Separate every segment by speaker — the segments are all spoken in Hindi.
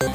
Speaker 1: हाय,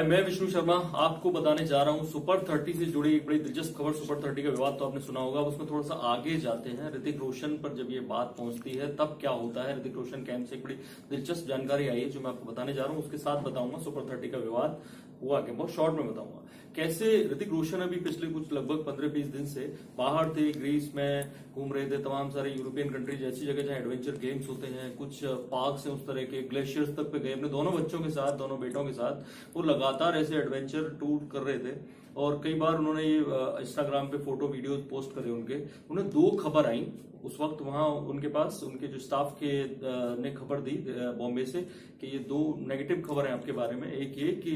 Speaker 1: मैं विष्णु शर्मा आपको बताने जा रहा हूँ सुपर 30 से जुड़ी एक बड़ी दिलचस्प खबर। सुपर 30 का विवाद तो आपने सुना होगा, उसमें थोड़ा सा आगे जाते हैं। ऋतिक रोशन पर जब ये बात पहुंचती है तब क्या होता है। ऋतिक रोशन कैंप से एक बड़ी दिलचस्प जानकारी आई है जो मैं आपको बताने जा रहा हूँ। उसके साथ बताऊंगा सुपर 30 का विवाद हुआ क्या, बहुत शॉर्ट में बताऊंगा कैसे ऋतिक रोशन अभी पिछले कुछ लगभग 15-20 दिन से बाहर थे, ग्रीस में घूम रहे थे, तमाम सारे यूरोपियन कंट्रीज, ऐसी जगह जहां एडवेंचर गेम्स होते हैं, कुछ पार्क्स हैं उस तरह के, ग्लेशियर्स तक पे गए अपने दोनों बच्चों के साथ, दोनों बेटों के साथ। वो लगातार ऐसे एडवेंचर टूर कर रहे थे और कई बार उन्होंने ये इंस्टाग्राम पे फोटो वीडियोस पोस्ट करे उनके। उन्हें 2 खबर आई उस वक्त वहां उनके पास, उनके जो स्टाफ के ने खबर दी बॉम्बे से कि ये 2 नेगेटिव खबर है आपके बारे में। एक ये कि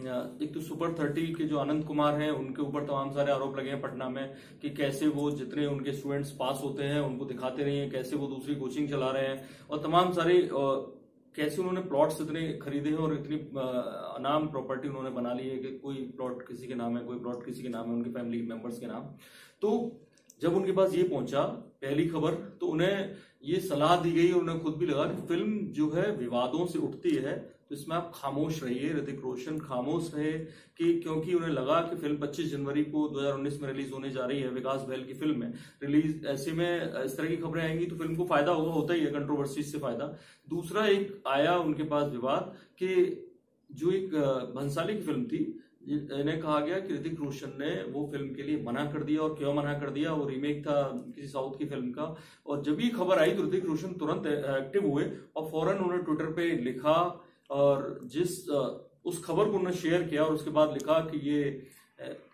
Speaker 1: एक तो सुपर 30 के जो आनंद कुमार हैं उनके ऊपर तमाम सारे आरोप लगे हैं पटना में कि कैसे वो जितने उनके स्टूडेंट्स पास होते हैं उनको दिखाते नहीं है, कैसे वो दूसरी कोचिंग चला रहे हैं और तमाम सारे कैसे उन्होंने प्लॉट्स इतने खरीदे हैं और इतनी नाम प्रॉपर्टी उन्होंने बना ली है कि कोई प्लॉट किसी के नाम है, कोई प्लॉट किसी के नाम है, उनके फैमिली मेंबर्स के नाम। तो जब उनके पास ये पहुंचा पहली खबर तो उन्हें ये सलाह दी गई और उन्हें खुद भी लगा कि फिल्म जो है विवादों से उठती है तो इसमें आप खामोश रहिए, ऋतिक रोशन खामोश रहे कि क्योंकि उन्हें लगा कि फिल्म 25 जनवरी को 2019 में रिलीज होने जा रही है। विकास बहल की फिल्म है रिलीज, ऐसे में इस तरह की खबरें आएंगी तो फिल्म को फायदा होता ही है, कंट्रोवर्सी से फायदा। दूसरा एक आया उनके पास विवाद कि जो एक भंसाली की फिल्म थी, इन्हें कहा गया कि ऋतिक रोशन ने वो फिल्म के लिए मना कर दिया। और क्यों मना कर दिया, वो रीमेक था किसी साउथ की फिल्म का। और जब ये खबर आई तो ऋतिक रोशन तुरंत एक्टिव हुए और फौरन उन्होंने ट्विटर पे लिखा और उस खबर को उन्होंने शेयर किया और उसके बाद लिखा कि ये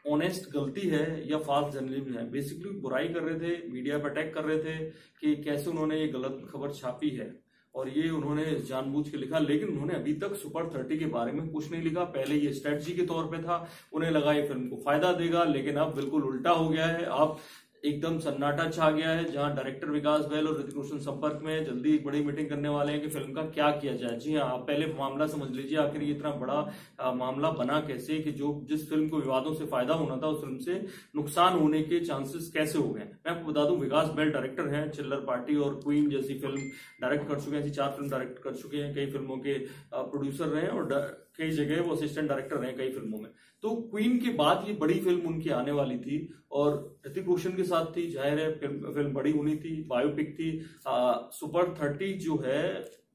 Speaker 1: ऑनेस्ट गलती है या फाल्स जर्नलिज्म है। बेसिकली बुराई कर रहे थे, मीडिया पर अटैक कर रहे थे कि कैसे उन्होंने ये गलत खबर छापी है और ये उन्होंने जानबूझ के लिखा। लेकिन उन्होंने अभी तक सुपर 30 के बारे में कुछ नहीं लिखा। पहले ये स्ट्रेटजी के तौर पे था, उन्हें लगा ये फिल्म को फायदा देगा, लेकिन अब बिल्कुल उल्टा हो गया है। अब एकदम सन्नाटा छा गया है जहां डायरेक्टर विकास बहल और ऋतिक रोशन संपर्क में जल्दी एक बड़ी मीटिंग करने वाले हैं कि फिल्म का क्या किया जाए। जी हाँ, आप पहले मामला समझ लीजिए, आखिर ये इतना बड़ा मामला बना कैसे कि जो जिस फिल्म को विवादों से फायदा होना था उस फिल्म से नुकसान होने के चांसेस कैसे हो गए। मैं आपको बता दूं, विकास बहल डायरेक्टर हैं, चिल्लर पार्टी और क्वीन जैसी फिल्म डायरेक्ट कर चुके हैं, ऐसी 4 फिल्म डायरेक्ट कर चुके हैं, कई फिल्मों के प्रोड्यूसर रहे और कई जगह वो असिस्टेंट डायरेक्टर रहे कई फिल्मों में। तो क्वीन के बाद ये बड़ी फिल्म उनकी आने वाली थी और ऋतिक रोशन के साथ थी, जाहिर है फिल्म बड़ी होनी थी, बायोपिक थी। सुपर 30 जो है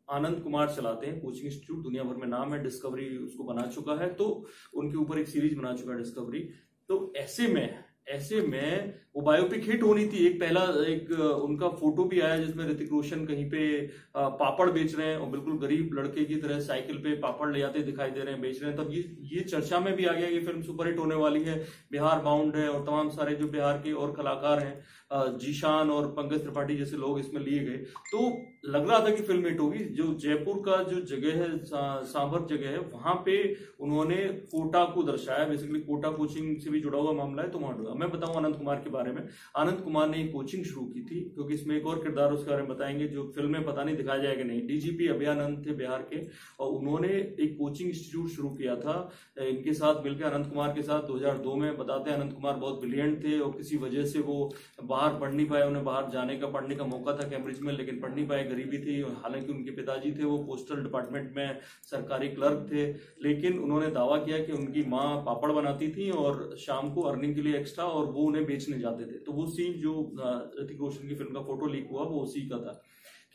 Speaker 1: आनंद कुमार चलाते हैं, कोचिंग इंस्टीट्यूट, दुनिया भर में नाम है, डिस्कवरी उसको बना चुका है, तो उनके ऊपर एक सीरीज बना चुका है डिस्कवरी। तो ऐसे में वो बायोपिक हिट होनी थी। एक उनका फोटो भी आया जिसमें ऋतिक रोशन कहीं पे पापड़ बेच रहे हैं और बिल्कुल गरीब लड़के की तरह साइकिल पे पापड़ ले जाते दिखाई दे रहे हैं, बेच रहे हैं। तब ये चर्चा में भी आ गया, ये फिल्म सुपरहिट होने वाली है, बिहार बाउंड है और तमाम सारे जो बिहार के और कलाकार हैं, जीशान और पंकज त्रिपाठी जैसे लोग इसमें लिए गए। तो लग रहा था कि फिल्म हिट होगी। जो जयपुर का जो जगह है, सांभर जगह है, वहां पे उन्होंने कोटा को दर्शाया। बेसिकली कोटा कोचिंग से भी जुड़ा हुआ मामला है, तो वहां जुड़ा। मैं बताऊं आनंद कुमार के बारे में। आनंद कुमार ने एक कोचिंग शुरू की थी, क्योंकि इसमें एक और किरदार उसके बारे में बताएंगे जो फिल्म में पता नहीं दिखाया जाएगा नहीं। डीजीपी अभयानंद थे बिहार के और उन्होंने एक कोचिंग इंस्टीट्यूट शुरू किया था इनके साथ मिलकर, आनंद कुमार के साथ 2002 में। बताते हैं आनंद कुमार बहुत ब्रिलियंट थे और किसी वजह से वो बाहर पढ़ नहीं पाए, उन्हें बाहर पढ़ने का मौका था कैम्ब्रिज में, लेकिन पढ़ नहीं पाए, गरीबी थी। हालांकि उनके पिताजी थे वो पोस्टल डिपार्टमेंट में सरकारी क्लर्क थे, लेकिन उन्होंने दावा किया कि उनकी माँ पापड़ बनाती थी और शाम को अर्निंग के लिए एक्स्ट्रा, और वो उन्हें बेचने जाते थे। तो वो सीन जो ऋतिक रोशन की फिल्म का फोटो लीक हुआ वो उसी का था।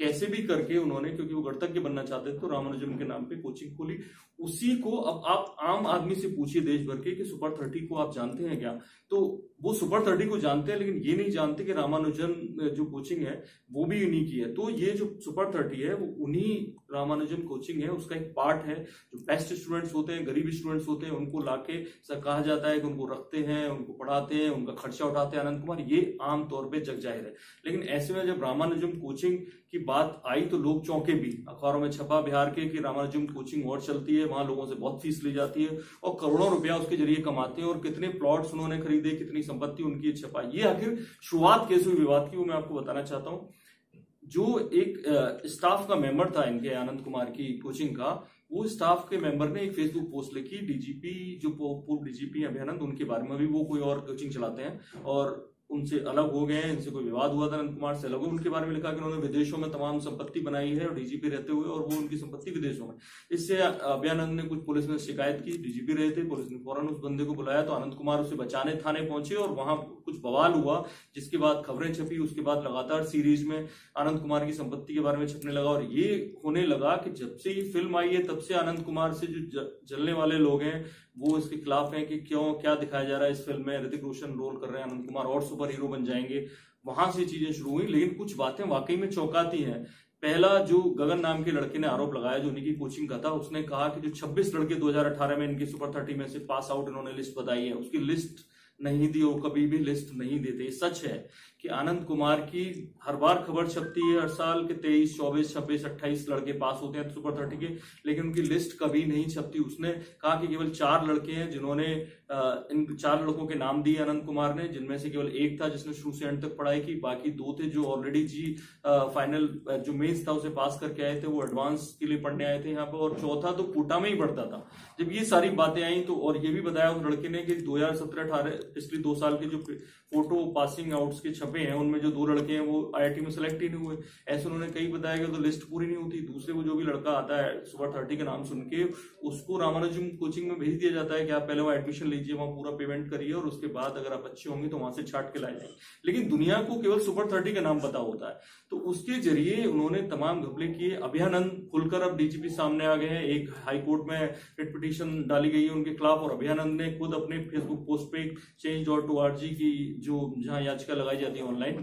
Speaker 1: कैसे भी करके उन्होंने, क्योंकि वो गणतज्ञ बनना चाहते थे, तो रामानुजम के नाम पे कोचिंग खोली। उसी को अब आप आम आदमी से पूछिए देश भर के कि सुपर 30 को आप जानते हैं क्या, तो वो सुपर 30 को जानते हैं, लेकिन ये नहीं जानते कि रामानुजन जो कोचिंग है वो भी उन्हीं की है। तो ये जो सुपर 30 है वो उन्हीं रामानुजन कोचिंग है, उसका एक पार्ट है। जो बेस्ट स्टूडेंट्स होते हैं, गरीब स्टूडेंट्स होते हैं, उनको लाके कहा जाता है कि उनको रखते हैं, उनको पढ़ाते हैं, उनका खर्चा उठाते हैं आनंद कुमार। ये आम तौर पर जग जाहिर है। लेकिन ऐसे में जब रामानुजम कोचिंग की बात आई तो लोग चौंके भी। अखबारों में छपा बिहार के कि रामानुजम कोचिंग और चलती है, वहां लोगों से बहुत फीस ली जाती है और करोड़ों रुपया उसके जरिए कमाते हैं, और कितने प्लॉट्स उन्होंने खरीदे, कितनी संपत्ति उनकी छपा। ये आखिर शुरुआत कैसे हुई विवाद की, वो मैं आपको बताना चाहता हूं। जो एक स्टाफ का मेंबर था इनके आनंद कुमार की कोचिंग का, वो स्टाफ के मेंबर ने एक फेसबुक पोस्ट लिखी, डीजीपी जो पूर्व डीजीपी अभयानंद, उनके बारे में भी, वो कोई और कोचिंग चलाते हैं और उनसे अलग हो गए हैं, इनसे कोई विवाद हुआ था, अनंत कुमार से अलग हो। उनके बारे में लिखा कि उन्होंने विदेशों में तमाम संपत्ति बनाई है और डीजीपी रहते हुए, और वो उनकी संपत्ति विदेशों में। इससे अभयानंद ने कुछ पुलिस में शिकायत की, डीजीपी रहे थे, पुलिस ने फौरन उस बंदे को बुलाया, तो अनंत कुमार उसे बचाने थाने पहुंचे और वहां कुछ बवाल हुआ, जिसके बाद खबरें छपी। उसके बाद लगातार सीरीज में अनंत कुमार की संपत्ति के बारे में छपने लगा, और ये होने लगा कि जब से ये फिल्म आई है तब से अनंत कुमार से जो जलने वाले लोग हैं वो इसके खिलाफ हैं कि क्यों, क्या दिखाया जा रहा है इस फिल्म में, ऋतिक रोशन रोल कर रहे हैं, अनंत कुमार और सुपर हीरो बन जाएंगे। वहां से चीजें शुरू हुई, लेकिन कुछ बातें वाकई में चौंकाती हैं। पहला जो गगन नाम के लड़के ने आरोप लगाया, जो उन्हीं की कोचिंग का था, उसने कहा कि जो 26 लड़के 2018 में इनकी सुपर 30 में से पास आउट इन्होंने लिस्ट बताई है, उसकी लिस्ट नहीं दी, और कभी भी लिस्ट नहीं देते। सच है कि आनंद कुमार की हर बार खबर छपती है हर साल के 23, 24, 26, 28 लड़के पास होते हैं सुपर 30 के, लेकिन उनकी लिस्ट कभी नहीं छपती। उसने कहा कि केवल 4 लड़के हैं जिन्होंने इन 4 लड़कों के नाम दिए अनंत कुमार ने, जिनमें से केवल एक था जिसने शुरू से एंड तक पढ़ाई की, बाकी 2 थे जो ऑलरेडी फाइनल जो मेंस था उसे पास करके आए थे, वो एडवांस के लिए पढ़ने आए थे यहाँ पर, और चौथा तो कोटा में ही पढ़ता था। जब ये सारी बातें आई तो, और ये भी बताया उस लड़के ने कि 2017-18 पिछले 2 साल के जो फोटो पासिंग आउट्स के छपे हैं उनमें जो 2 लड़के हैं वो आईआईटी में सेलेक्ट ही नहीं हुए। ऐसे उन्होंने कई बताया कि तो लिस्ट पूरी नहीं होती। दूसरे को जो भी लड़का आता है सुपर 30 का नाम सुन के, उसको रामानुजम कोचिंग में भेज दिया जाता है कि आप पहले वो एडमिशन लीजिए, वहां पूरा पेमेंट करिए, और उसके बाद अगर आप अच्छे होंगे तो वहां से छाट के लाए जाएंगे। लेकिन दुनिया को केवल सुपर 30 का नाम पता होता है, तो उसके जरिए उन्होंने तमाम घपले किए। अभयानंद खुलकर अब डीजीपी सामने आ गए हैं, एक हाईकोर्ट में रिट पिटीशन डाली गई है उनके खिलाफ, और अभयानंद ने खुद अपने फेसबुक पोस्ट पे change.org की जो जहां याचिका लगाई जाती है ऑनलाइन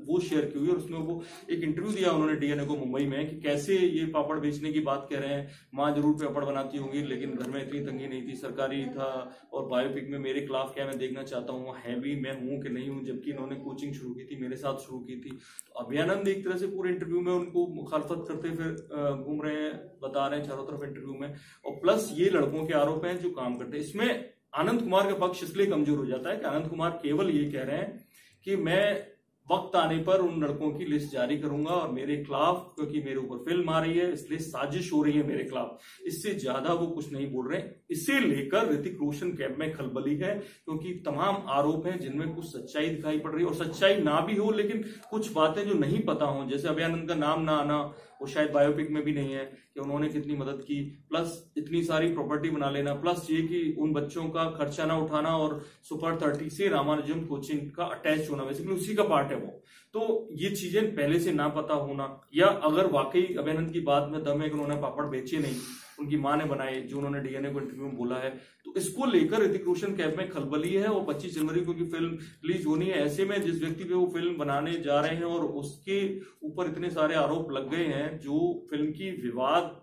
Speaker 1: वो शेयर की हुई, और उसमें वो एक इंटरव्यू दिया उन्होंने डीएनए को मुंबई में कि कैसे ये पापड़ बेचने की बात कह रहे हैं, माँ जरूर पापड़ बनाती होंगी लेकिन घर में इतनी तंगी नहीं थी, सरकारी था, और बायोपिक में मेरे खिलाफ क्या मैं देखना चाहता हूँ, है भी मैं हूँ कि नहीं हूँ, जबकि इन्होंने कोचिंग शुरू की थी, मेरे साथ शुरू की थी। तो अभयानंद एक तरह से पूरे इंटरव्यू में उनको मुखालफत करते फिर घूम रहे हैं, बता रहे हैं चारों तरफ इंटरव्यू में, और प्लस ये लड़कों के आरोप हैं जो काम करते हैं। इसमें आनंद कुमार का पक्ष इसलिए कमजोर हो जाता है कि आनंद कुमार केवल ये कह रहे हैं कि मैं वक्त आने पर उन लड़कों की लिस्ट जारी करूंगा और मेरे खिलाफ, क्योंकि मेरे ऊपर फिल्म आ रही है इसलिए साजिश हो रही है मेरे खिलाफ, इससे ज्यादा वो कुछ नहीं बोल रहे हैं। इसे लेकर ऋतिक रोशन कैंप में खलबली है, क्योंकि तमाम आरोप हैं जिनमें कुछ सच्चाई दिखाई पड़ रही है, और सच्चाई ना भी हो लेकिन कुछ बातें जो नहीं पता हो, जैसे अभयानंद का नाम ना आना, वो शायद बायोपिक में भी नहीं है कि उन्होंने कितनी मदद की, प्लस इतनी सारी प्रॉपर्टी बना लेना, प्लस ये कि उन बच्चों का खर्चा ना उठाना, और सुपर 30 से रामानुजम कोचिंग का अटैच होना, बेसिकली उसी का पार्ट है वो। तो ये चीजें पहले से ना पता होना, या अगर वाकई अभयानंद की बात में दम है कि उन्होंने पापड़ बेचे नहीं, उनकी मां ने बनाए, जो उन्होंने डीएनए को इंटरव्यू में बोला है, तो इसको लेकर ऋतिक रोशन कैंप में खलबली है। और 25 जनवरी को की फिल्म रिलीज होनी है, ऐसे में जिस व्यक्ति पे वो फिल्म बनाने जा रहे हैं और उसके ऊपर इतने सारे आरोप लग गए हैं, जो फिल्म की विवाद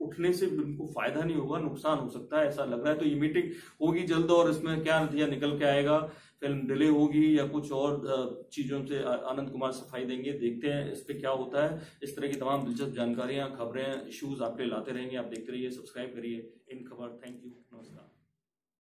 Speaker 1: उठने से उनको फायदा नहीं होगा, नुकसान हो सकता है, ऐसा लग रहा है। तो ये मीटिंग होगी जल्द, और इसमें क्या नतीजा निकल के आएगा, फिल्म डिले होगी या कुछ और चीजों से आनंद कुमार सफाई देंगे, देखते हैं इस पे क्या होता है। इस तरह की तमाम दिलचस्प जानकारियां, खबरें, इश्यूज आपके लाते रहेंगे। आप देखते रहिए, सब्सक्राइब करिए इन खबर। थैंक यू, नमस्कार।